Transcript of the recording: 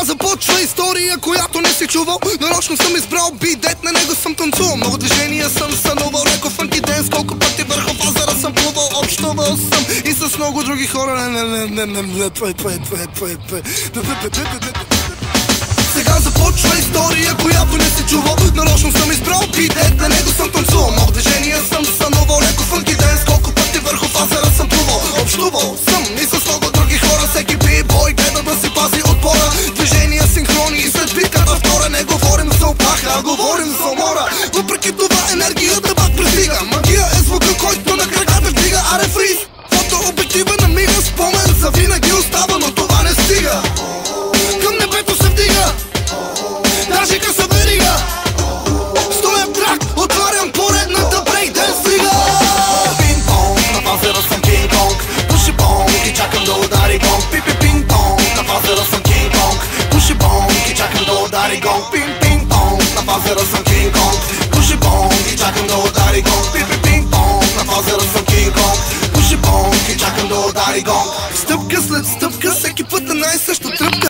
Сега започва история, която не си чувал. Нарочно съм избрал бит, на него съм танцувал. Много движения съм сънувал, леко фанки денс. Колко пъти върху фазера съм плувал. Общувал съм и с много други хора. Сега започва история, която не си чувал. Нарочно съм избрал бит, на него съм танцувал. Много движения съм сънувал, леко фанки денс. Колко пъти върху фазера съм плувал. Общувал съм и с много други хора. Всеки бибой гледа да си пази отпора. Движения синхрони и след битката втора. Не говорим за оплаха, а говорим за умора. Въпреки това енергията пак пристига. Магия е звука, който на краката вдига. Аре фриз, фотообектива на мига. Спомен за винаги остава, но това не стига. Към небето се вдига, даже къса верига. Стоя трак, отварям поредната брейк-денс лига. Пинг-понг, на фазера съм Кинг-Конг. Пуши бонг и чакам да удари гонг. Пи-пи-пинг-понг, на фазера съм Кинг-Конг. Пуши бонг и чакам да удари гонг. Пинг-пинг-понг, на фазера съм Кинг-Конг. Пуши бонг и чакам да удари гонг. Пи-пи-пинг-понг, на фазера съм Кинг-Конг. Пуши бонг и чакам да удари гонг. Стъпка след стъпка, всеки път е най-също тръпка.